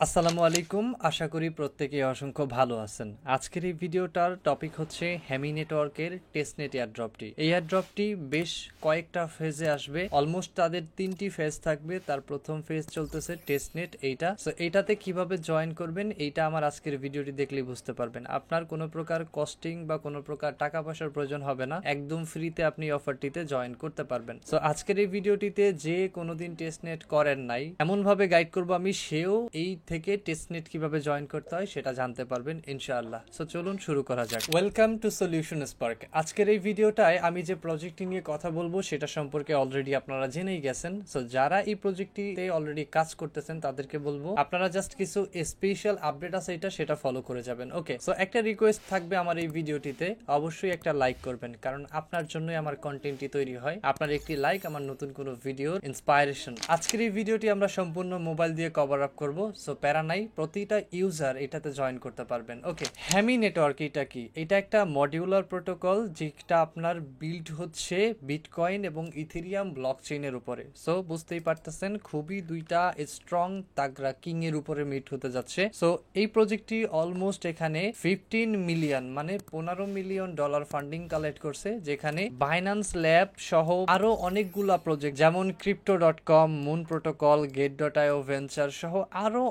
আসসালামু আলাইকুম, আশা করি প্রত্যেকেই অসংখ্য ভালো আছেন। আজকের এই ভিডিওটার টপিক হচ্ছে হ্যামি নেটওয়ার্কের টেস্টনেট এয়ারড্রপটি। এই এয়ারড্রপটি বেশ কয়েকটা ফেজে আসবে, অলমোস্ট তাদের 3টি ফেজ থাকবে। তার প্রথম ফেজ চলতেছে টেস্টনেট এইটা। সো এইটাতে কিভাবে জয়েন করবেন এইটা আমার আজকের ভিডিওটি দেখলেই বুঝতে পারবেন। আপনার কোনো প্রকার কস্টিং বা কোনো প্রকার টাকা পয়সার প্রয়োজন হবে না, একদম ফ্রিতে আপনি অফারটিতে জয়েন করতে পারবেন। সো আজকের এই ভিডিওটিতে যে কোনোদিন টেস্টনেট করেন নাই এমন ভাবে গাইড করবো আমি, সেও এই থেকে টেস্টনেট কিভাবে জয়েন করতে হয় সেটা জানতে পারবেন ইনশাআল্লাহ। সো চলুন শুরু করা যাক। Welcome to solution spark. আজকের এই ভিডিওটায় আমি যে প্রজেক্টটি নিয়ে কথা বলবো সেটা সম্পর্কে অলরেডি আপনারা জেনেই গেছেন। সো যারা এই প্রজেক্টটিতে অলরেডি কাজ করতেছেন তাদেরকে বলবো আপনারা জাস্ট কিছু স্পেশাল আপডেট আছে সেটা ফলো করে যাবেন। ওকে, সো একটা রিকোয়েস্ট থাকবে আমার এই ভিডিওটিতে, অবশ্যই একটা লাইক করবেন, কারণ আপনার জন্যই আমার কন্টেন্টটি তৈরি হয়। আপনার একটি লাইক আমার নতুন কোনো ভিডিওর ইন্সপায়ারেশন। আজকের এই ভিডিওটি আমরা সম্পূর্ণ মোবাইল দিয়ে কভার আপ করবো। সো প্যারা নাই, প্রতিটা ইউজার এটাতে জয়েন করতে পারবেন। ওকে, হ্যামি নেটওয়ার্ক এটা কি? এটা একটা মডিউলার প্রোটোকল যেটা আপনার বিল্ড হচ্ছে বিটকয়েন এবং ইথেরিয়াম ব্লকচেইনের উপরে। সো বুঝতেই পারতেছেন খুবই দুইটা স্ট্রং তাগড়া কিং এর উপরে মিট হতে যাচ্ছে। সো এই প্রজেক্টটি অলমোস্ট এখানে 15 মিলিয়ন মানে $15 মিলিয়ন ফান্ডিং কালেক্ট করছে, যেখানে বাইন্যান্স ল্যাব সহ আরো অনেকগুলা প্রজেক্ট যেমন crypto.com, moon protocol, get.io venture সহ আরো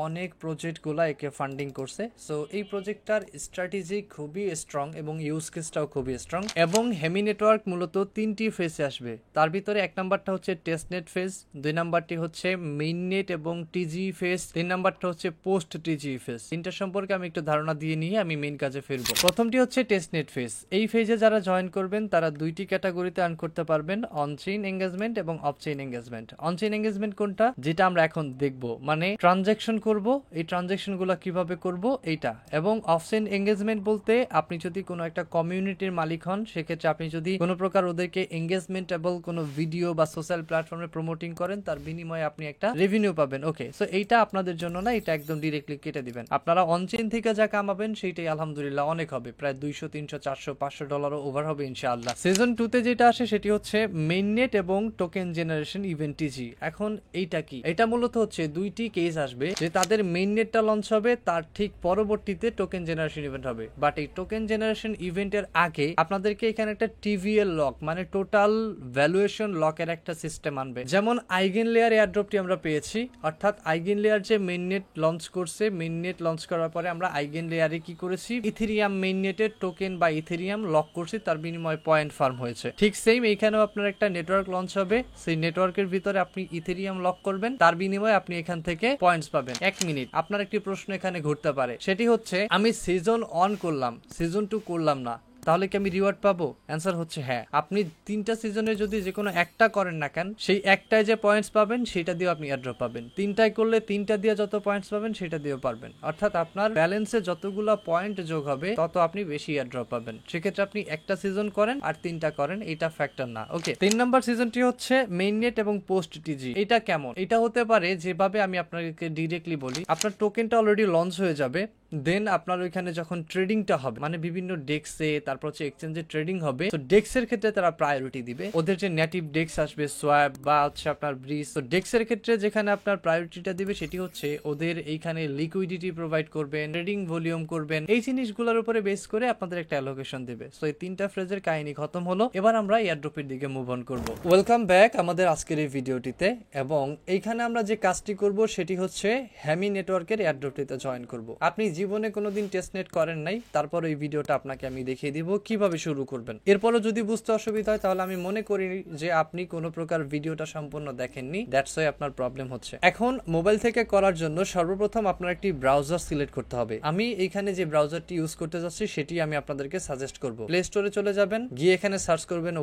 অনেক প্রজেক্ট গুলা একে ফান্ডিং করছে। সো এই প্রজেক্টটার স্ট্র্যাটেজি খুবই স্ট্রং এবং ইউজ কেসটাও খুবই স্ট্রং। এবং হেমি নেটওয়ার্ক মূলত 3টি ফেজে আসবে। তার ভিতরে 1 নাম্বারটা হচ্ছে টেস্টনেট ফেজ, 2 নাম্বারটি হচ্ছে মেইননেট এবং টিজি ফেজ, 3 নাম্বারটা হচ্ছে পোস্ট টিজি ফেজ। তিনটা সম্পর্কে আমি একটু ধারণা দিয়ে নিয়ে আমি মেইন কাজে ফিরবো। প্রথমটি হচ্ছে টেস্টনেট ফেজ। এই ফেজে যারা জয়েন করবেন তারা দুইটি ক্যাটাগরিতে আর্ন করতে পারবেন, অনচেইন এঙ্গেজমেন্ট এবং অফচেইন এঙ্গেজমেন্ট। অনচেইন এঙ্গেজমেন্ট কোনটা, যেটা আমরা এখন দেখব, মানে ট্রানজাকশন করব, এই ট্রানজাকশন গুলা কিভাবে করব এইটা। এবং অফচেইন এঙ্গেজমেন্ট বলতে আপনি যদি কোনো একটা কমিউনিটির মালিক হন, সেক্ষেত্রে আপনি যদি কোনো প্রকার ওদেরকে এঙ্গেজমেন্টেবল কোনো ভিডিও বা সোশ্যাল প্ল্যাটফর্মে প্রমোটিং করেন, তার বিনিময়ে আপনি একটা রেভিনিউ পাবেন। ওকে, সো এইটা আপনাদের জন্য না, এটা একদম ডিরেক্টলি কেটে দিবেন। আপনারা অনচেইন থেকে যা কামাবেন সেইটাই আলহামদুলিল্লাহ অনেক হবে, প্রায় 200, 300, 400, $500 ওভার হবে ইনশাআল্লাহ। সিজন 2 তে যেটা আসে সেটি হচ্ছে মেইননেট এবং টোকেন জেনারেশন ইভেন্ট টিজি। এখন এইটা কি? এটা মূলত হচ্ছে দুইটি কেস আসবে, যে তাদের মেইননেটটা লঞ্চ হবে, তার ঠিক পরবর্তীতে টোকেন জেনারেশন ইভেন্ট হবে। বাট এই টোকেন জেনারেশন ইভেন্টের আগে আপনাদেরকে এখানে একটা টিভিএল লক মানে টোটাল ভ্যালুয়েশন লকের একটা সিস্টেম আনবে। যেমন আইগেন লেয়ার এয়ারড্রপটি আমরা পেয়েছি, অর্থাৎ আইগেন লেয়ার যে মেইননেট লঞ্চ করছে, মেইননেট লঞ্চ করার পরে আমরা আইগেন লেয়ারে কি করেছি, ইথেরিয়াম মেইননেটের টোকেন বা ইথেরিয়াম লক করছি, তার বিনিময়ে পয়েন্ট ফার্ম হয়েছে। ঠিক সেম এইখানেও আপনার একটা নেটওয়ার্ক লঞ্চ হবে, সেই নেটওয়ার্কের ভিতরে আপনি ইথেরিয়াম লক করবেন, তার বিনিময়ে আপনি এখান থেকে পয়েন্টস পাবেন। 1 মিনিট, আপনার একটি প্রশ্ন এখানে ঘুরতে পারে, সেটি হচ্ছে আমি সিজন 1 করলাম, সিজন 2 করলাম না, তাহলে কি আমি রিওয়ার্ড পাবো? অ্যান্সার হচ্ছে হ্যাঁ। আপনি 3টা সিজনে যদি যে কোনো একটা করেন না কেন, সেই একটায় যে পয়েন্টস পাবেন সেটা দিয়ে আপনি এয়ারড্রপ পাবেন। 3টায় করলে 3টা দিয়ে যত পয়েন্টস পাবেন সেটা দিয়েও পারবেন। অর্থাৎ আপনার ব্যালেন্সে যতগুলো পয়েন্ট যোগ হবে তত আপনি বেশি এয়ারড্রপ পাবেন। সেক্ষেত্রে আপনি একটা সিজন করেন আর 3টা করেন, এটা ফ্যাক্টর না। ওকে, 3 নাম্বার সিজনটি হচ্ছে মেইননেট এবং পোস্ট টিজি। এটা কেমন? এটা হতে পারে, যেভাবে আমি আপনাকে ডিরেক্টলি বলি, আপনার টোকেনটা অলরেডি লঞ্চ হয়ে যাবে, দেন আপনার ওইখানে যখন ট্রেডিংটা হবে, মানে বিভিন্ন ডেক্সে তারপর হচ্ছে এক্সচেঞ্জে ট্রেডিং হবে, তো ডেক্সের ক্ষেত্রে তারা প্রায়োরিটি দিবে। ওদের যে নেটিভ ডেক্স আসবে, সোয়াপ বা হচ্ছে আপনার ব্রিজ, তো ডেক্সের ক্ষেত্রে যেখানে আপনার প্রায়োরিটিটা দিবে সেটি হচ্ছে ওদের এইখানে লিকুইডিটি প্রোভাইড করবেন, ট্রেডিং ভলিউম করবেন, এই জিনিসগুলোর উপরে বেস করে আপনাদের একটা অ্যালোকেশন দিবে। সো এই 3টা ফ্রেজের কাহিনী খতম হলো, এবার আমরা এয়ারড্রপের দিকে মুভ অন করব। ওয়েলকাম ব্যাক আমাদের আজকের এই ভিডিওটিতে। এবং এইখানে আমরা যে কাজটি করব সেটি হচ্ছে হ্যামি নেটওয়ার্কের এয়ারড্রপটিতে জয়েন করব। আপনি জীবনে কোনোদিন টেস্টনেট করেন নাই, তারপর এই ভিডিওটা আপনাকে আমি দেখিয়ে দিব কিভাবে শুরু করবেন। এরপরও যদি বুঝতে অসুবিধা হয় তাহলে আমি মনে করি যে আপনি কোনো প্রকার ভিডিওটা সম্পূর্ণ দেখেননি, দ্যাটস ওয়াই আপনার প্রবলেম হচ্ছে। এখন মোবাইল থেকে করার জন্য সর্বপ্রথম আপনার একটি ব্রাউজার সিলেক্ট করতে হবে। আমি এইখানে যে ব্রাউজারটি ইউজ করতে যাচ্ছি সেটি আমি আপনাদেরকে সাজেস্ট করব। প্লে স্টোরে চলে যাবেন, গিয়ে এখানে সার্চ করবেন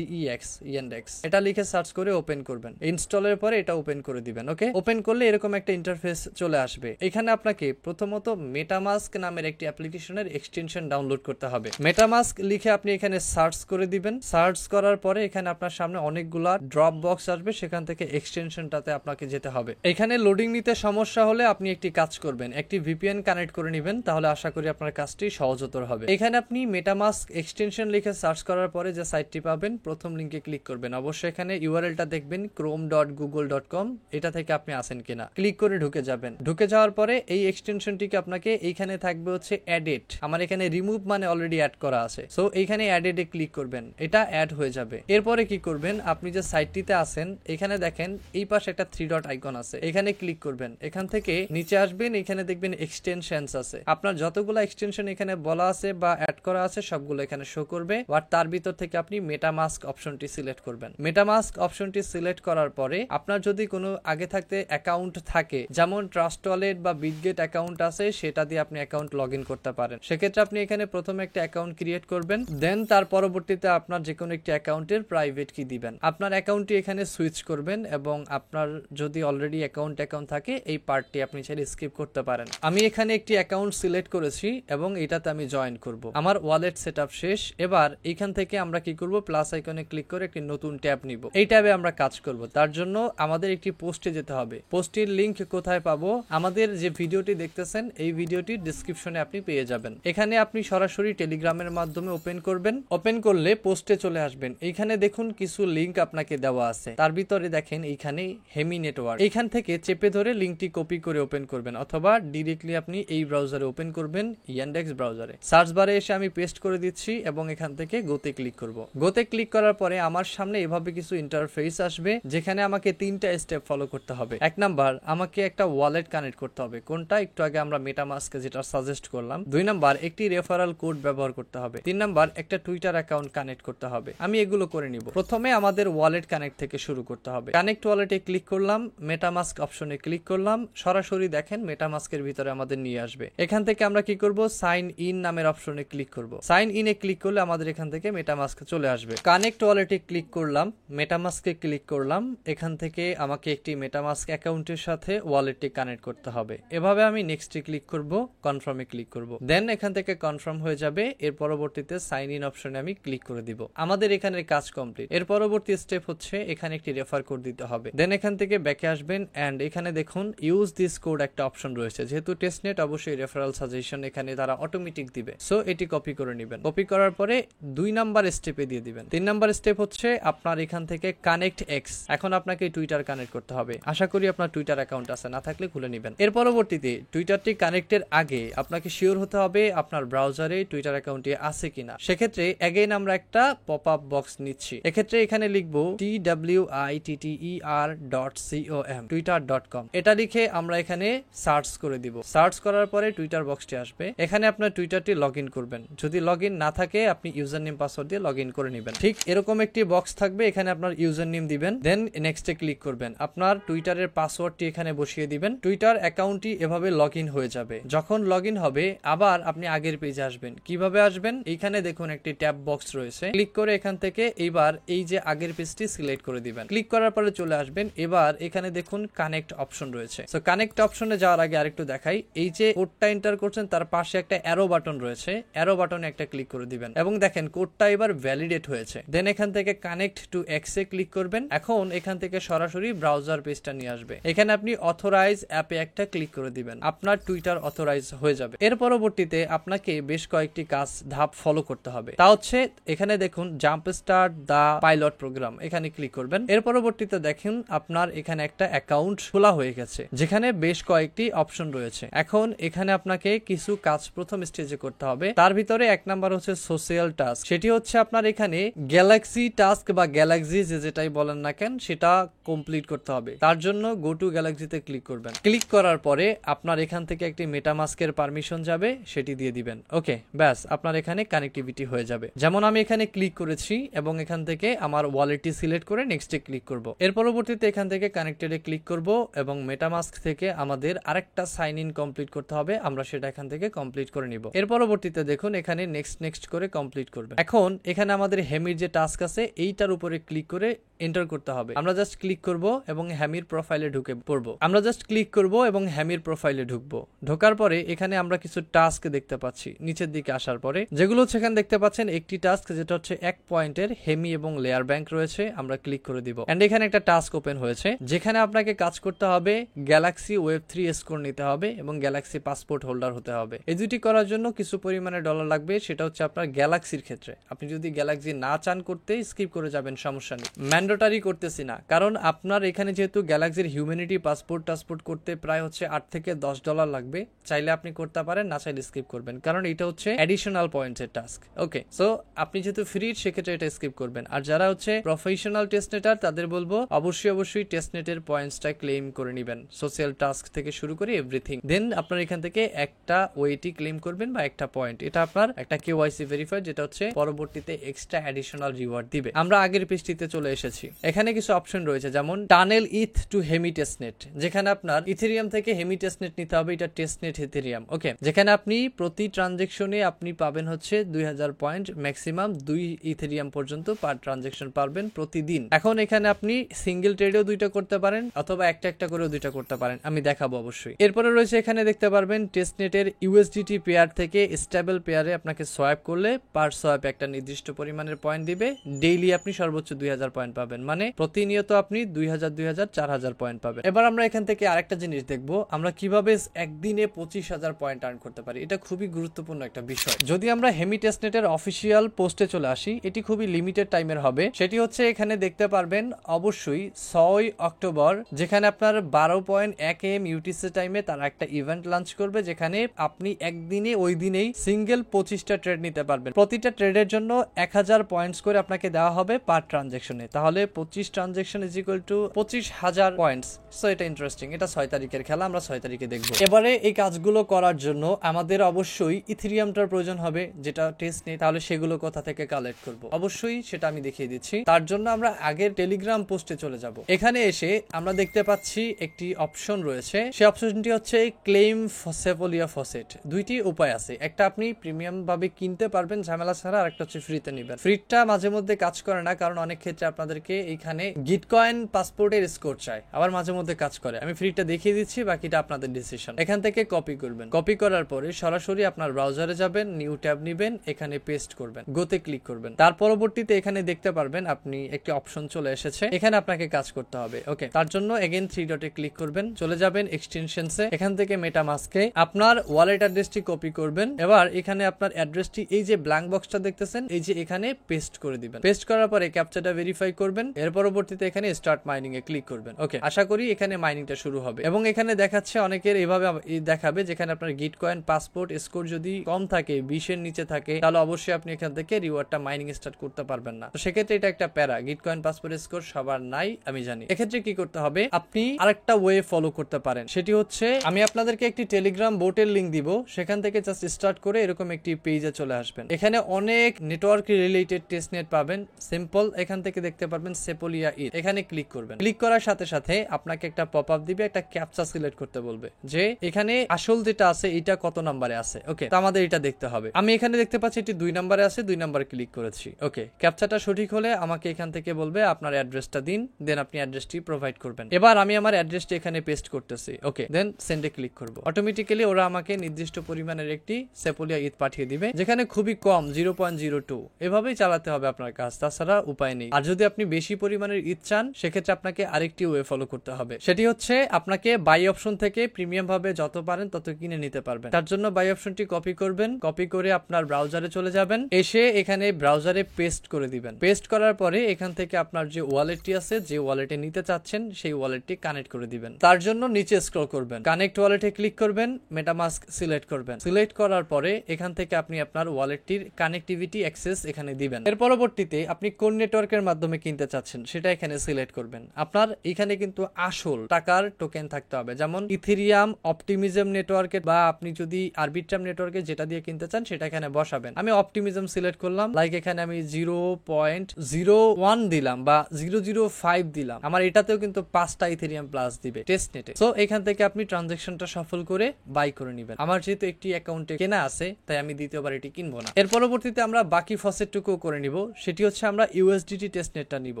YENDEX, এটা লিখে সার্চ করে ওপেন করবেন। ইনস্টলের পরে এটা ওপেন করে দিবেন। ওকে, ওপেন করলে এরকম একটা ইন্টারফেস চলে আসবে। এখানে আপনাকে প্রথমত মেটামাস্ক নামের একটি অ্যাপ্লিকেশনের এক্সটেনশন ডাউনলোড করতে হবে। মেটামাস্ক লিখে আপনি এখানে সার্চ করে দিবেন। সার্চ করার পরে এখানে আপনার সামনে অনেকগুলা ড্রপ বক্স আসবে, সেখান থেকে এক্সটেনশনটাতে আপনাকে যেতে হবে। এখানে লোডিং নিতে সমস্যা হলে আপনি একটি কাজ করবেন, একটি ভিপিএন কানেক্ট করে নেবেন, তাহলে আশা করি আপনার কাজটি সহজতর হবে। এখানে আপনি মেটামাস্ক এক্সটেনশন লিখে সার্চ করার পরে যে সাইটটি পাবেন প্রথম লিঙ্কে ক্লিক করবেন। অবশ্যই এখানে ইউআরএলটা দেখবেন chrome.google.com, এটা থেকে আপনি আসেন কিনা, ক্লিক করে ঢুকে যাবেন। ঢুকে যাওয়ার পরে এই এক্সটেনশনটিকে আপনাকে এইখানে থাকবে হচ্ছে অ্যাডেড, আমার এখানে রিমুভ মানে অলরেডি অ্যাড করা আছে, সো এইখানে অ্যাডেডে ক্লিক করবেন, এটা অ্যাড হয়ে যাবে। এরপরে কি করবেন, আপনি যে সাইটটিতে আছেন এখানে দেখেন এই পাশে একটা 3 ডট আইকন আছে, এখানে ক্লিক করবেন। এখান থেকে নিচে আসবেন, এখানে দেখবেন এক্সটেনশনস আছে, আপনার যতগুলো এক্সটেনশন এখানে বলা আছে বা অ্যাড করা আছে সবগুলো এখানে শো করবে। আর তার ভিতর থেকে আপনি মেটামাস্ক অপশনটি সিলেক্ট করবেন। মেটামাস্ক অপশনটি সিলেক্ট করার পরে আপনার যদি কোনো আগে থাকতে অ্যাকাউন্ট থাকে, যেমন ট্রাস্ট ওয়ালেট বা বিটগেট অ্যাকাউন্ট আছে, সেটা দিয়ে আপনি অ্যাকাউন্ট লগ ইন করতে পারেন। সেক্ষেত্রে আপনি এখানে প্রথমে একটা অ্যাকাউন্ট ক্রিয়েট করবেন, দেন তার পরবর্তীতে আপনার যে কোনো একটি অ্যাকাউন্টের প্রাইভেট কি দিবেন, আপনার অ্যাকাউন্টটি এখানে সুইচ করবেন এবং আপনার যদি অলরেডি অ্যাকাউন্ট থাকে এই পার্টটি আপনি চাইলে স্কিপ করতে পারেন। আমি এখানে একটি অ্যাকাউন্ট সিলেক্ট করেছি এবং এটাতে আমি জয়েন করব। আমার ওয়ালেট সেটআপ শেষ। এবার এখান থেকে আমরা কি করব, প্লাস আইকনে ক্লিক করে একটি নতুন ট্যাব নিব। এই ট্যাবে আমরা কাজ করব। তার জন্য আমাদের একটি পোস্টে যেতে হবে। পোস্টের লিংক কোথায় পাবো, আমাদের যে ভিডিওটি দেখতেছেন এই ভিডিওটির ডেসক্রিপশনে আপনি পেয়ে যাবেন। এখানে আপনি সরাসরি টেলিগ্রামের মাধ্যমে ওপেন করবেন। ওপেন করলে পোস্টে চলে আসবেন। এইখানে দেখুন কিছু লিংক আপনাকে দেওয়া আছে, তার ভিতরে দেখেন এইখানে হেমি নেটওয়ার্ক, এইখান থেকে চেপে ধরে লিংকটি কপি করে ওপেন করবেন, অথবা ডিরেক্টলি আপনি এই ব্রাউজারে ওপেন করবেন, ইয়ান্ডেক্স ব্রাউজারে। সার্চ বারে এসে আমি পেস্ট করে দিচ্ছি এবং এখান থেকে গোতে ক্লিক করব। গোতে ক্লিক করার পরে আমার সামনে এভাবে কিছু ইন্টারফেস আসবে, যেখানে আমাকে 3টা স্টেপ ফলো করতে হবে। 1 নাম্বার, আমাকে একটা ওয়ালেট কানেক্ট করতে হবে, কোনটা একটু আগে আমরা মেটামাস্কে যেটা সাজেস্ট করলাম। 2 নাম্বার, একটি রেফারাল কোড ব্যবহার করতে হবে। 3 নাম্বার, একটা টুইটার অ্যাকাউন্ট কানেক্ট করতে হবে। আমি এগুলো করে নিব। প্রথমে আমাদের ওয়ালেট কানেক্ট থেকে শুরু করতে হবে। কানেক্ট ওয়ালেটে ক্লিক করলাম, মেটামাস্ক অপশনে ক্লিক করলাম, সরাসরি দেখেন মেটামাস্কের ভিতরে আমাদের নিয়ে আসবে। এখান থেকে আমরা কি করব, সাইন ইন নামের অপশনে ক্লিক করব। সাইন ইনে ক্লিক করলে আমাদের এখান থেকে মেটামাস্ক চলে আসবে। কানেক্ট ওয়ালেটে ক্লিক করলাম, মেটামাস্কে ক্লিক করলাম, এখান থেকে আমাকে একটি মেটামাস্ক অ্যাকাউন্টের সাথে ওয়ালেটটি কানেক্ট করতে হবে। এভাবে আমি নেক্সটে ক্লিক করব, কনফার্মে ক্লিক করব, দেন এখান থেকে কনফার্ম হয়ে যাবে। এর পরবর্তীতে সাইন ইন অপশনে আমি ক্লিক করে দিব। আমাদের এখানের কাজ কমপ্লিট। এর পরবর্তী স্টেপ হচ্ছে এখানে একটি রেফার কোড দিতে হবে। দেন এখান থেকে ব্যাকে আসবেন এন্ড এখানে দেখুন ইউজ দিস কোড একটা অপশন রয়েছে। যেহেতু টেস্টনেট অবশ্যই রেফারেল সাজেশন এখানে তারা অটোমেটিক দিবে, সো এটি কপি করে নেবেন। কপি করার পরে 2 নাম্বার স্টেপে দিয়ে দিবেন। 3 নাম্বার স্টেপ হচ্ছে আপনার এখান থেকে কানেক্ট এক্স। এখন আপনাকে টুইটার কানেক্ট করতে হবে। আশা করি আপনার টুইটার অ্যাকাউন্ট আছে, না থাকলে খুলে নেবেন। এর পরবর্তীতে টুইটারটি কানেক্টের আগে আপনাকে শিওর হতে হবে আপনার ব্রাউজারে টুইটার অ্যাকাউন্টটি আছে কিনা। সেক্ষেত্রে এগেইন আমরা একটা পপ আপ বক্স নিচ্ছি। এক্ষেত্রে এখানে লিখবো twitter.com, twitter.com। এটা লিখে আমরা এখানে সার্চ করে দিব। সার্চ করার পরে টুইটার বক্সটি আসবে। এখানে আপনার টুইটারটি লগ ইন করবেন। যদি লগ ইন না থাকে আপনি ইউজার নেম পাসওয়ার্ড দিয়ে লগ ইন করে নেবেন। ঠিক এরকম একটি বক্স থাকবে, এখানে আপনার ইউজার নেম দিবেন, দেন নেক্সটে ক্লিক করবেন। আপনার টুইটারের পাসওয়ার্ডটি এখানে বসিয়ে দিবেন। টুইটার অ্যাকাউন্টটি এভাবে লগ ইন হয়ে যাবে। যখন লগ ইন হবে আবার আপনি আগের পেজে আসবেন। কিভাবে আসবেন, এইখানে দেখুন একটি ট্যাব বক্স রয়েছে, ক্লিক করে এখান থেকে এইবার এই যে আগের পেজটি সিলেক্ট করে দিবেন। ক্লিক করার পরে চলে আসবেন। এবার এখানে দেখুন কানেক্ট অপশন রয়েছে। সো কানেক্ট অপশনে যাওয়ার আগে আরেকটু দেখাই, এই যে কোডটা এন্টার করছেন তার পাশে একটা অ্যারো বাটন রয়েছে, অ্যারো বাটনে একটা ক্লিক করে দিবেন এবং দেখেন কোডটা এবার ভ্যালিডেট হয়েছে। দেন এখান থেকে connect to x A click করবেন। এখন এখান থেকে সরাসরি ব্রাউজার পেজটা নিয়ে আসবে। এখানে আপনি অথরাইজ অ্যাপে একটা ক্লিক করে দিবেন, আপনার টুইটার অথরাইজ হয়ে যাবে। এর পরবর্তীতে আপনাকে বেশ কয়েকটি কাজ ধাপ ফলো করতে হবে। তা হচ্ছে এখানে দেখুন জাম্প স্টার্ট দা পাইলট প্রোগ্রাম, এখানে ক্লিক করবেন। এর পরবর্তীতে দেখুন আপনার এখানে একটা অ্যাকাউন্ট খোলা হয়ে গেছে, যেখানে বেশ কয়েকটি অপশন রয়েছে। এখন এখানে আপনাকে কিছু কাজ প্রথম স্টেজে করতে হবে। তার ভিতরে 1 নাম্বার হচ্ছে সোশ্যাল টাস্ক। সেটি হচ্ছে আপনার এখানে গ্যালাক্সি টাস্ক বা গ্যালাক্সি যেটাই বলেন না কেন সেটা কমপ্লিট করতে হবে। তার জন্য গো টু গ্যালাক্সিতে ক্লিক করবেন। ক্লিক করার পরে আপনার এখান থেকে একটি মেটামাস্কের পারমিশন যাবে, সেটি দিয়ে দিবেন। ওকে, ব্যাস আপনার এখানে কানেক্টিভিটি হয়ে যাবে। যেমন আমি এখানে ক্লিক করেছি এবং এখান থেকে আমার ওয়ালেটটি সিলেক্ট করে নেক্সটে ক্লিক করব। এর পরবর্তীতে এখান থেকে কানেক্টেডে ক্লিক করব এবং মেটামাস্ক থেকে আমাদের আরেকটা সাইন ইন কমপ্লিট করতে হবে, আমরা সেটা এখান থেকে কমপ্লিট করে নিব। এর পরবর্তীতে দেখুন এখানে নেক্সট করে কমপ্লিট করবেন। এখন এখানে আমাদের হেমির যে টাস্ক আছে এইটার উপরে ক্লিক করে এন্টার করতে হবে। আমরা জাস্ট ক্লিক করব এবং হ্যামির প্রোফাইলে ঢুকে পড়বো। আমরা জাস্ট ক্লিক করব এবং হ্যামির প্রোফাইলে ঢুকবো। ঢোকার পরে এখানে আমরা কিছু টাস্ক দেখতে পাচ্ছি নিচের দিকে আসার পরে, যেগুলো হচ্ছে এখানে দেখতে পাচ্ছেন একটি টাস্ক যেটা হচ্ছে 1 পয়েন্টের হেমি এবং লেয়ার ব্যাংক রয়েছে, আমরা ক্লিক করে দিব। এন্ড এখানে একটা টাস্ক ওপেন হয়েছে যেখানে আপনাকে কাজ করতে হবে গ্যালাক্সি ওয়েব 3 স্কোর নিতে হবে এবং গ্যালাক্সি পাসপোর্ট হোল্ডার হতে হবে। এই দুটি করার জন্য কিছু পরিমাণে ডলার লাগবে, সেটা হচ্ছে আপনার গ্যালাক্সির ক্ষেত্রে। আপনি যদি গ্যালাক্সি না চান করতে স্কিপ করে যাবেন, সমস্যা নেই। ম্যান্ডেটরি করতেছি না, কারণ আপনার এখানে যেহেতু গ্যালাক্সির হিউম্যানিটি পাসপোর্ট করতে প্রায় হচ্ছে $8 থেকে $10 লাগবে। চাইলে আপনি করতে পারেন, না চাইলে স্কিপ করবেন, কারণ এটা হচ্ছে অ্যাডিশনাল পয়েন্টসের টাস্ক। ওকে, সো আপনি যেহেতু ফ্রি সেক্ষেত্রে এটা স্কিপ করবেন। আর যারা হচ্ছে প্রফেশনাল টেস্টনেটার তাদের বলবো অবশ্যই টেস্টনেটের পয়েন্টসটা ক্লেম করে নেবেন, সোশ্যাল টাস্ক থেকে শুরু করে এভরিথিং। দেন আপনার এখান থেকে একটা ওয়েটি ক্লেম করবেন বা একটা পয়েন্ট, এটা আপনার একটা কেওয়াইসি ভেরিফাই, যেটা হচ্ছে পরবর্তীতে এক্সট্রা অ্যাডিশনাল রিওয়ার্ড দিবে। আমরা আগের পেজটিতে চলে এসেছি। এখানে কিছু অপশন রয়েছে যেমন টানেল ইথ টু হেমি টেস্টনেট, যেখানে আপনার ইথেরিয়াম থেকে হেমি টেস্টনেট নিতে হবে। এটা টেস্টনেট ইথেরিয়াম। ওকে, যেখানে আপনি প্রতি ট্রানজেকশনে আপনি পাবেন হচ্ছে 2000 পয়েন্ট, ম্যাক্সিমাম 2 ইথেরিয়াম পর্যন্ত পার ট্রানজেকশন পারবেন প্রতিদিন। এখন এখানে আপনি সিঙ্গেল ট্রেডেও 2টা করতে পারেন অথবা একটা করেও 2টা করতে পারেন, আমি দেখাবো অবশ্যই। এরপরে রয়েছে এখানে দেখতে পারবেন টেস্টনেটের ইউএসডিটি পেয়ার থেকে স্টেবল পেয়ারে আপনাকে সোয়াইপ করলে পার সোয়াইপ একটা নির্দিষ্ট পরিমাণের পয়েন্ট দিবে। ডেইলি আপনি সর্বোচ্চ 2000 পয়েন্ট পাবেন, মানে প্রতিনিয়ত আপনি 2000 4000 পয়েন্ট পাবেন। এবার আমরা এখান থেকে আরেকটা জিনিস দেখবো, আমরা কিভাবে একদিনে 25,000 পয়েন্ট আর্ন করতে পারি। এটা খুবই গুরুত্বপূর্ণ একটা বিষয়। যদি আমরা হেমি টেস্টনেটের অফিসিয়াল পোস্টে চলে আসি, এটি খুবই লিমিটেড টাইমের হবে। সেটি হচ্ছে এখানে দেখতে পারবেন অবশ্যই 6 অক্টোবর, যেখানে আপনার 12.1 AM ইউটিসি টাইমে তারা একটা ইভেন্ট লঞ্চ করবে, যেখানে আপনি একদিনে ওই দিনেই সিঙ্গেল 25টা ট্রেড নিতে পারবেন। প্রতিটা ট্রেডের জন্য 1000 পয়েন্টস করে আপনাকে দেওয়া হবে পার ট্রানজেকশনে। তাহলে 25 transaction is equal to 25,000 points. So এটা ইন্টারেস্টিং। এটা 6 তারিখের খেলা, আমরা 6 তারিখে দেখবো। এবারে এই কাজগুলো করার জন্য আমাদের অবশ্যই ইথেরিয়ামটার প্রয়োজন হবে, যেটা টেস্ট নেই। তাহলে সেগুলো কোথা থেকে কালেক্ট করব, অবশ্যই সেটা আমি দেখিয়ে দিচ্ছি। তার জন্য আমরা আগের টেলিগ্রাম পোস্টে চলে যাব। এখানে এসে আমরা দেখতে পাচ্ছি একটি অপশন রয়েছে, সেই অপশনটি হচ্ছে ক্লেম সেপোলিয়া ফসেট। দুইটি উপায় আছে, একটা আপনি প্রিমিয়াম ভাবে কিনতে পারবেন ঝামেলা ছাড়া, আর একটা হচ্ছে ফ্রিতে নেবেন। ফ্রিটা মাঝে মধ্যে কাজ করে না, কারণ অনেক ক্ষেত্রে আপনাদেরকে এখানে গিটকয়েন পাসপোর্টের স্কোর চায়, আবার মাঝে মধ্যে কাজ করে। আমি ফ্রিটা দেখিয়ে দিচ্ছি, বাকিটা আপনাদের ডিসিশন। এখান থেকে কপি করবেন, কপি করার পরে সরাসরি আপনার ব্রাউজারে যাবেন, নিউ ট্যাব নেবেন, এখানে পেস্ট করবেন, গোতে ক্লিক করবেন। তার পরবর্তীতে এখানে দেখতে পারবেন আপনি একটি অপশন চলে এসেছে, এখানে আপনাকে কাজ করতে হবে। ওকে, তার জন্য এগেন 3 ডটে ক্লিক করবেন, চলে যাবেন এক্সটেনশনসে, এখান থেকে মেটামাস্কে আপনার ওয়ালেট অ্যাড্রেসটি কপি করবেন। এবার এখানে আপনার অ্যাড্রেসটি এই যে ব্ল্যাঙ্ক বক্সটা দেখতেছেন, এই যে এখানে পেস্ট করে দিবেন। পেস্ট করার পরে ক্যাপচাটা ভেরিফাই করবেন, এর পরবর্তীতে এখানে স্টার্ট মাইনিং এ ক্লিক করবেন। ওকে, আশা করি এখানে মাইনিংটা শুরু হবে। এবং এখানে দেখাচ্ছে অনেকের এইভাবে দেখাবে, যেখানে আপনার গিটকয়েন পাসপোর্ট স্কোর যদি কম থাকে, 20 এর নিচে থাকে, তাহলে অবশ্যই আপনি এখান থেকে রিওয়ার্ডটা মাইনিং স্টার্ট করতে পারবেন না। তো সেক্ষেত্রে এটা একটা প্যারা, গিটকয়েন পাসপোর্ট স্কোর সবার নাই আমি জানি। এক্ষেত্রে কি করতে হবে, আপনি আরেকটা ওয়ে ফলো করতে পারেন, সেটি হচ্ছে আমি আপনাদেরকে একটি টেলিগ্রাম বোটের লিংক দিব, সেখান থেকে জাস্ট স্টার্ট করে এরকম একটি পেজে চলে আসবেন। এখানে অনেক নেটওয়ার্ক রিলেটেড টেস্টনেট পাবেন। সিম্পল, এখান থেকে দেখতে পারবেন সেপোলিয়া ইথ, এখানে ক্লিক করবেন। ক্লিক করার সাথে সাথে আপনাকে একটা পপ আপ দিবে, একটা ক্যাপচা সিলেক্ট করতে বলবে যে এখানে আসল যেটা আছে এটা কত নম্বরে আছে। ওকে, তো আমাদের এটা দেখতে হবে। আমি এখানে দেখতে পাচ্ছি এটি 2 নম্বরে আছে, 2 নম্বরে ক্লিক করেছি। ওকে, ক্যাপচাটা সঠিক হলে আমাকে এখান থেকে বলবে আপনার অ্যাড্রেসটা দিন, দেন আপনি অ্যাড্রেসটি প্রোভাইড করবেন। এবার আমি আমার অ্যাড্রেসটি এখানে পেস্ট করতেছি। ওকে, দেন সেন্ডে ক্লিক করব। অটোমেটিক্যালি ওরা আমাকে নির্দিষ্ট পরিমাণের একটি সেপোলিয়া ইথ পাঠিয়ে দিবে, যেখানে খুবই কম 0.02। এভাবেই চালাতে হবে আপনার কাজ, তাছাড়া উপায় নেই। আর যদি আপনি বেশি পরিমাণের ইথ চান, সেক্ষেত্রে আপনাকে আরেকটি ওয়ে ফলো করতে হবে, সেটি হচ্ছে আপনাকে বাই অপশন থেকে প্রিমিয়াম ভাবে যত পারেন তত কিনে নিতে পারবেন। তার জন্য বাই অপশনটি কপি করবেন, কপি করে আপনার ব্রাউজারে চলে যাবেন, এসে এখানে ব্রাউজারে পেস্ট করে দিবেন। পেস্ট করার পরে এখান থেকে আপনার যে ওয়ালেটটি আছে, যে ওয়ালেটে নিতে চাচ্ছেন, সেই ওয়ালেটটি কানেক্ট করে দিবেন। তার জন্য নিচে স্ক্রল করবেন, কানেক্ট ওয়ালেটে ক্লিক করবেন, মেটামাস্ক সিলেক্ট করবেন। সিলেক্ট করার পরে এখান থেকে আপনি আপনার ওয়ালেটটির কানেক্টিভিটি অ্যাক্সেস এখানে দিবেন। এর পরবর্তীতে আপনি কোন নেটওয়ার্কের মাধ্যমে কিনতে চাচ্ছেন সেটা এখানে সিলেক্ট করবেন। আপনার এখানে কিন্তু আসল টাকার টোকেন থাকতে হবে, যেমন ইথেরিয়াম, অপটিমিজম নেটওয়ার্কে, বা আপনি যদি আরবিট্রাম নেটওয়ার্কে যেটা দিয়ে কিনতে চান সেটা এখানে বসাবেন। আমি অপটিমিজম সিলেক্ট করলাম, লাইক এখানে আমি 0.01 দিলাম বা 0.05 দিলাম। আমার এটাতেও কিন্তু 5টা ইথেরিয়াম প্লাস দিবে টেস্টনেটে। সো এখান থেকে আপনি ট্রানজাকশনটা সফল করে বাই করে নেবেন। আমার যেহেতু একটি অ্যাকাউন্টে কেনা আছে, তাই আমি দ্বিতীয়বার এটি কিনবো না। এর পরবর্তীতে আমরা বাকি ফসেটটুকু করে নিব, সেটি হচ্ছে আমরা ইউএসডিটি টেস্টনেটটা নিব। নিব।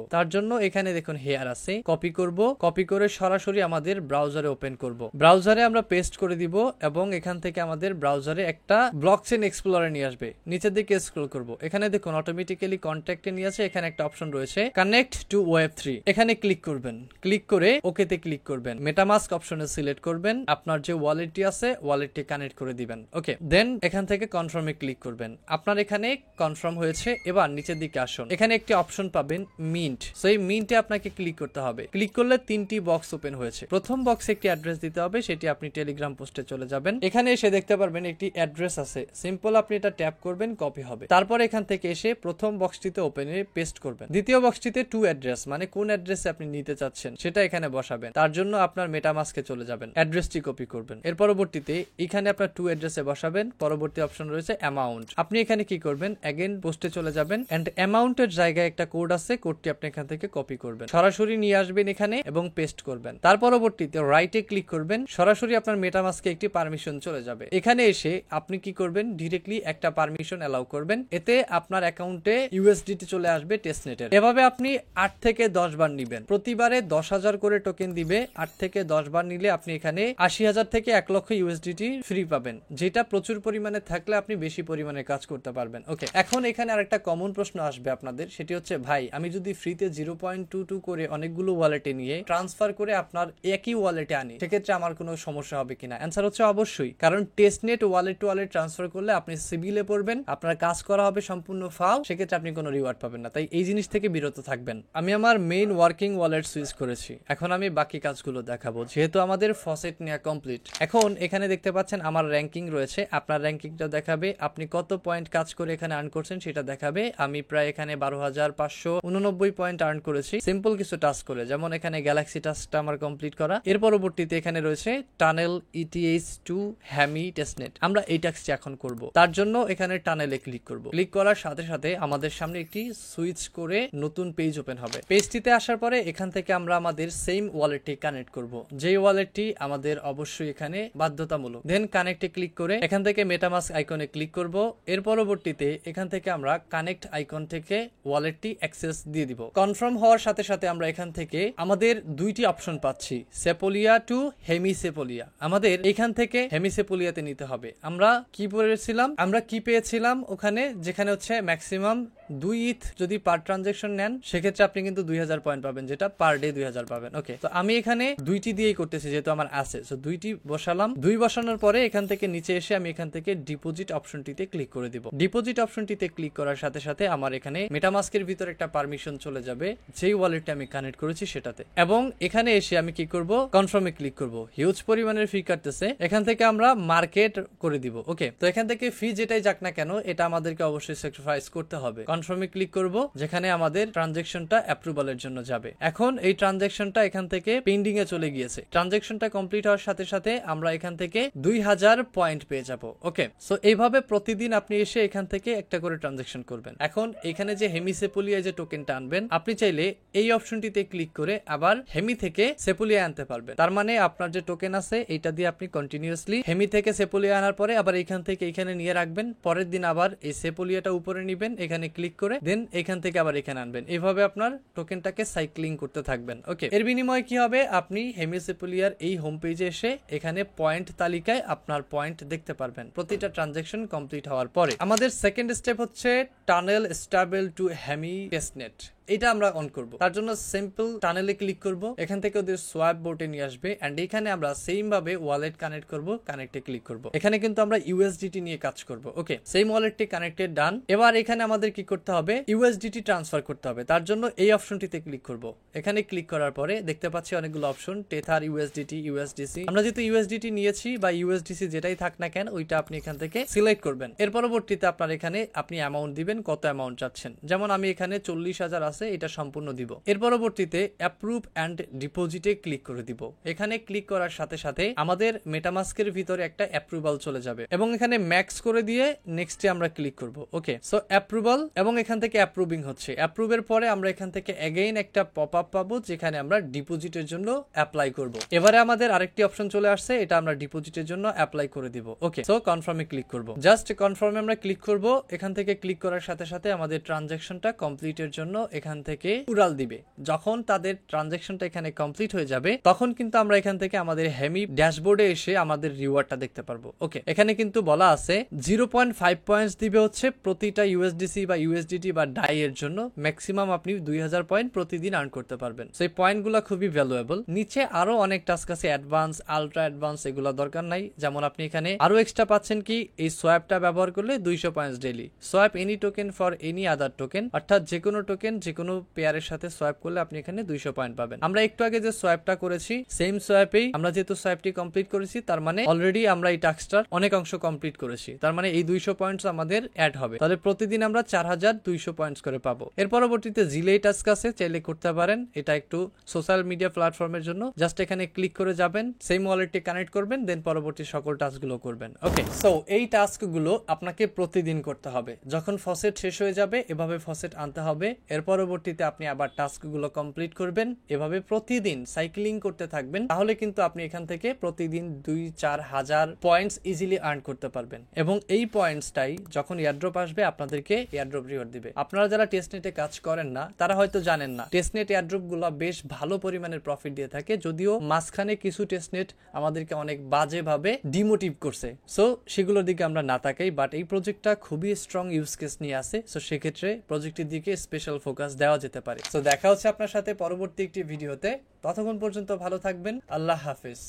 তার জন্য এখানে দেখুন হেয়ার আছে, কপি করব, কপি করে সরাসরি আমাদের ব্রাউজারে ওপেন করব। ব্রাউজারে আমরা পেস্ট করে দিব এবং এখান থেকে আমাদের ব্রাউজারে একটা ব্লকচেন এক্সপ্লোরার নিয়ে আসবে। নিচের দিকে স্ক্রল করব, এখানে দেখুন অটোমেটিক্যালি কন্ট্যাক্টে নিয়ে আছে, এখানে একটা অপশন রয়েছে কানেক্ট টু ওয়েব3, এখানে ক্লিক করবেন। ক্লিক করে ওকেতে ক্লিক করবেন, মেটামাস্ক অপশনে সিলেক্ট করবেন, আপনার যে ওয়ালেটটি আছে ওয়ালেটটি কানেক্ট করে দিবেন। ওকে, দেন এখান থেকে কনফার্মে ক্লিক করবেন। আপনার এখানে কনফার্ম হয়েছে। এবার নিচের দিকে আসুন, এখানে একটি অপশন পাবেন মিন্ট। সো এই মিন্টে আপনাকে ক্লিক করতে হবে। ক্লিক করলে 3টি বক্স ওপেন হয়েছে। প্রথম বক্সে একটি অ্যাড্রেস দিতে হবে, সেটি আপনি টেলিগ্রাম পোস্টে চলে যাবেন। এখানে এসে দেখতে পারবেন একটি অ্যাড্রেস আছে, সিম্পল আপনি এটা ট্যাপ করবেন, কপি হবে। তারপর এখান থেকে এসে প্রথম বক্সটিতে ওপেনে পেস্ট করবেন। দ্বিতীয় বক্সটিতে টু অ্যাড্রেস, মানে কোন অ্যাড্রেসে আপনি নিতে চাচ্ছেন সেটা এখানে বসাবেন। তার জন্য আপনার মেটামাস্কে চলে যাবেন, অ্যাড্রেসটি কপি করবেন। এর পরবর্তীতে এখানে আপনার টু অ্যাড্রেসে বসাবেন। পরবর্তী অপশন রয়েছে অ্যামাউন্ট, আপনি এখানে কি করবেন, অ্যাগেন পোস্টে চলে যাবেন এন্ড অ্যামাউন্টের জায়গায় একটা কোড আছে, কোডটি আপনি এখান থেকে কপি করবেন, সরাসরি নিয়ে আসবেন এখানে এবং পেস্ট করবেন। তার পরবর্তীতে রাইটে ক্লিক করবেন, সরাসরি আপনার মেটামাস্কে একটি পারমিশন চলে যাবে। এখানে এসে আপনি কি করবেন, ডিরেক্টলি একটা পারমিশন অ্যালাউ করবেন, এতে আপনার অ্যাকাউন্টে ইউএসডিটি চলে আসবে টেস্টনেটের। এভাবে আপনি 8 থেকে 10 বার নিবেন, প্রতিবারে 10,000 করে টোকেন দিবে। 8 থেকে 10 বার নিলে আপনি এখানে 80,000 থেকে 1 লক্ষ ইউএসডিটি ফ্রি পাবেন, যেটা প্রচুর পরিমাণে থাকলে আপনি বেশি পরিমাণে কাজ করতে পারবেন। ওকে, এখন এখানে আরেকটা কমন প্রশ্ন আসবে আপনাদের, সেটি হচ্ছে ভাই আমি যদি ফ্রিতে 0.22 করে অনেকগুলো ওয়ালেটে নিয়ে ট্রান্সফার করে আপনার একই ওয়ালেটে আনি, সেক্ষেত্রে আমার কোনো সমস্যা হবে কিনা? অ্যান্সার হচ্ছে অবশ্যই, কারণ testnet wallet two wallet transfer করলে আপনি সিবিলে পড়বেন, আপনার কাজ করা হবে সম্পূর্ণ ফাও, সেক্ষেত্রে আপনি কোনো রিওয়ার্ড পাবেন না। তাই এই জিনিস থেকে বিরত থাকবেন। আমি আমার মেইন ওয়ার্কিং ওয়ালেট সুইচ করেছি, এখন আমি বাকি কাজগুলো দেখাবো, যেহেতু আমাদের ফসেট নেওয়া কমপ্লিট। এখন এখানে দেখতে পাচ্ছেন আমার র্যাঙ্কিং রয়েছে, আপনার র্যাঙ্কিংটা দেখাবে, আপনি কত পয়েন্ট কাজ করে এখানে আর্ন করছেন সেটা দেখাবে। আমি প্রায় এখানে 12,589 পয়েন্ট আর্ন করেছি সিম্পল কিছু টাস্ক করে, যেমন এখানে গ্যালাক্সি টাস্কটা আমার কমপ্লিট করা। এর পরবর্তীতে এখানে রয়েছে টানেল ইটিএইচ টু হ্যামি টেস্টনেট, আমরা এই টাস্কটি এখন করব। তার জন্য এখানে টানেলে ক্লিক করব। ক্লিক করার সাথে সাথে আমাদের সামনে একটি সুইচ করে নতুন পেজ ওপেন হবে। পেজটিতে আসার পরে এখান থেকে আমরা আমাদের সেম ওয়ালেটটি কানেক্ট করব, যেই ওয়ালেটটি আমাদের অবশ্যই এখানে বাধ্যতামূলক। দেন কানেক্টে ক্লিক করে এখান থেকে মেটামাস্ক আইকনে ক্লিক করব। এর পরবর্তীতে এখান থেকে আমরা কানেক্ট আইকন থেকে ওয়ালেটটি অ্যাক্সেস দিয়ে দিব। কনফার্ম হওয়ার সাথে সাথে আমরা এখান থেকে আমাদের দুইটি অপশন পাচ্ছি, সেপোলিয়া টু হেমিসেপোলিয়া। আমাদের এখান থেকে হেমিসেপোলিয়াতে নিতে হবে। আমরা কি পড়েছিলাম, আমরা কি পেয়েছিলাম ওখানে, যেখানে হচ্ছে ম্যাক্সিমাম 2 ইথ যদি পার ট্রানজাকশন নেন সেক্ষেত্রে আপনি কিন্তু 2000 পয়েন্ট পাবেন, যেটা পার ডে 2000 পাবেন। ওকে, তো আমি এখানে দুইটি দিয়েই করতেছি যেহেতু আমার আছে, সো দুইটি বসালাম। দুই বসানোর পরে এখান থেকে নিচে এসে আমি এখান থেকে ডিপোজিট অপশনটিতে ক্লিক করে দিব। ডিপোজিট অপশনটিতে ক্লিক করার সাথে সাথে আমার এখানে মেটামাস্কের ভিতরে একটা পারমিশন চলে যাবে যেই ওয়ালেটটা আমি কানেক্ট করেছি সেটাতে, এবং এখানে এসে আমি কি করব, কনফার্মে ক্লিক করব। হিউজ পরিমাণের ফি কাটতেছে, এখান থেকে আমরা মার্কেট করে দিব। ওকে, তো এখান থেকে ফি যেটাই যাক না কেন এটা আমাদেরকে অবশ্যই স্যাক্রিফাইস করতে হবে। কনফার্মে ক্লিক করব, যেখানে আমাদের ট্রানজাকশনটা অ্যাপ্রুভালের জন্য যাবে। এখন এই ট্রানজাকশনটা এখান থেকে পেন্ডিং এ চলে গিয়েছে। ট্রানজাকশনটা কমপ্লিট হওয়ার সাথে সাথে আমরা এখান থেকে 2000 পয়েন্ট পেয়ে যাব। ওকে, সো এইভাবে প্রতিদিন আপনি এসে এখান থেকে একটা করে ট্রানজাকশন করবেন। এখন এখানে যে হেমিসেপোলিয়া যে টোকেনটা আনবেন, আপনি চাইলে এই অপশনটিতে ক্লিক করে আবার হেমি থেকে সেপোলিয়া আনতে পারবেন। তার মানে আপনার যে টোকেন আছে এইটা দিয়ে আপনি কন্টিনিউয়াসলি হেমি থেকে সেপোলিয়া আনার পরে আবার এখান থেকে এখানে নিয়ে রাখবেন, পরের দিন আবার এই সেপোলিয়াটা উপরে নিবেন, এখানে ক্লিক করে দেন এখান থেকে আবার এখানে আনবেন। এইভাবে আপনার টোকেনটাকে সাইক্লিং করতে থাকবেন। ওকে, এর বিনিময়ে কি হবে, আপনি হেমিসেপোলিয়ার এই হোম পেজে এসে এখানে পয়েন্ট তালিকায় আপনার পয়েন্ট দেখতে পারবেন প্রতিটা ট্রানজাকশন কমপ্লিট হওয়ার পরে। আমাদের সেকেন্ড স্টেপ হচ্ছে tunnel stable to hemi testnet, এটা আমরা অন করব। তার জন্য সিম্পল টানেলে ক্লিক করব, এখান থেকে ওদের সোয়াপ বোর্ডে নিয়ে আসবে এন্ড এখানে আমরা সেম ভাবে ওয়ালেট কানেক্ট করব। কানেক্টে ক্লিক করব, এখানে কিন্তু আমরা ইউএসডিটি নিয়ে কাজ করব। ওকে, সেম ওয়ালেটটি কানেক্টেড, ডান। এবার এখানে আমাদের কি করতে হবে, ইউএসডিটি ট্রান্সফার করতে হবে। তার জন্য এই অপশনটিতে ক্লিক করব। এখানে ক্লিক করার পরে দেখতে পাচ্ছি অনেকগুলো অপশন, টেথার, ইউএসডিটি, ইউএসডিসি। আমরা যেহেতু ইউএসডিটি নিয়েছি বা ইউএসডিসি যেটাই থাক না কেন ওইটা আপনি এখান থেকে সিলেক্ট করবেন। এর পরবর্তীতে আপনার এখানে আপনি অ্যামাউন্ট দিবেন, কত অ্যামাউন্ট চাচ্ছেন। যেমন আমি এখানে 40,000 আছে, এটা সম্পূর্ণ দিব। এর পরবর্তীতে অ্যাপ্রুভ এন্ড ডিপোজিটে ক্লিক করে দিব। এখানে ক্লিক করার সাথে সাথে আমাদের মেটামাস্কের ভিতরে একটা অ্যাপ্রুভাল চলে যাবে এবং এখানে ম্যাক্স করে দিয়ে নেক্সটে আমরা ক্লিক করব। ওকে, সো অ্যাপ্রুভাল এবং এখান থেকে অ্যাপ্রুভিং হচ্ছে। অ্যাপ্রুভের পরে আমরা এখান থেকে এগেইন একটা পপ আপ পাবো যেখানে আমরা ডিপোজিটের জন্য অ্যাপ্লাই করব। এবারে আমাদের আরেকটি অপশন চলে আসছে, এটা আমরা ডিপোজিটের জন্য অ্যাপ্লাই করে দিব। ওকে, সো কনফার্মে ক্লিক করব। জাস্ট কনফার্মে আমরা ক্লিক করব। এখান থেকে ক্লিক করার সাথে সাথে আমাদের ট্রানজাকশনটা কমপ্লিটের জন্য এখান থেকে উড়াল দিবে। যখন তাদের ট্রানজাকশনটা এখানে কমপ্লিট হয়ে যাবে তখন কিন্তু আমরা এখান থেকে আমাদের হেমি ড্যাশবোর্ডে এসে আমাদের রিওয়ার্ডটা দেখতে পারবো। ওকে, এখানে কিন্তু বলা আছে 0.5 পয়েন্টস দিবে হচ্ছে প্রতিটা ইউএসডিসি বা ইউএসডিটি বা ডাই এর জন্য। ম্যাক্সিমাম আপনি 2000 পয়েন্ট প্রতিদিন আর্ন করতে পারবেন। সেই পয়েন্টগুলো খুবই ভ্যালুয়েবল। নিচে আরো অনেক টাস্ক আছে, অ্যাডভান্স, আলট্রা অ্যাডভান্স, এগুলো দরকার নাই। যেমন আপনি এখানে আরো এক্সট্রা পাচ্ছেন কি, এই সোয়াপটা ব্যবহার করলে 200 points daily. Swap any token for any other token, অর্থাৎ যে কোনো টোকেন যে কোনো পেয়ারের সাথে সোয়াপ করলে আপনি এখানে 200 পয়েন্ট পাবেন। আমরা একটু আগে যে সোয়াপটা করেছি সেম সোয়াপেই আমরা যেহেতু সোয়াপটি কমপ্লিট করেছি, তার মানে অলরেডি আমরা এই টাস্কটার অনেক অংশ কমপ্লিট করেছি। তার মানে এই 200 পয়েন্টস আমাদের অ্যাড হবে। তাহলে প্রতিদিন আমরা 4200 পয়েন্টস করে পাবো। এর পরবর্তীতে জিলে টাস্ক আছে, চাইলে করতে পারেন। এটা একটু সোশ্যাল মিডিয়া প্ল্যাটফর্মের জন্য। জাস্ট এখানে ক্লিক করে যাবেন, সেম ওয়ালেটটি কানেক্ট করবেন, দেন পরবর্তী সকল টাস্কগুলো করবেন। ওকে, সো এই টাস্কগুলো আপনাকে প্রতিদিন করতে হবে। যখন ফসেট শেষ হয়ে যাবে এভাবে ফসেট আনতে হবে। এর পরবর্তীতে আপনি আবার টাস্কগুলো কমপ্লিট করবেন। এভাবে প্রতিদিন সাইক্লিং করতে থাকবেন। তাহলে কিন্তু আপনি এখান থেকে প্রতিদিন 2-4 হাজার পয়েন্টস ইজিলি আর্ন করতে পারবেন। এবং এই পয়েন্টসটাই যখন এয়ারড্রপ আসবে আপনাদেরকে এয়ারড্রপ রিওয়ার্ড দিবে। আপনারা যারা টেস্টনেটে কাজ করেন না তারা হয়তো জানেন না, টেস্টনেট এয়ারড্রপ গুলো বেশ ভালো পরিমাণের প্রফিট দিয়ে থাকে। যদিও মাঝখানে কিছু টেস্টনেট আমাদেরকে অনেক বাজেভাবে ডিমোটিভ করছে, সো সেগুলোর দিকে আমরা না তাকাই। বাট এই প্রজেক্টটা খুবই স্ট্রং ইউজ কেস নিয়ে আসে, সো সেক্ষেত্রে প্রজেক্টের দিকে স্পেশাল ফোকাস দেওয়া যেতে পারে। সো দেখা হচ্ছে আপনার সাথে পরবর্তী একটি ভিডিওতে। ততক্ষণ পর্যন্ত ভালো থাকবেন। আল্লাহ হাফেজ।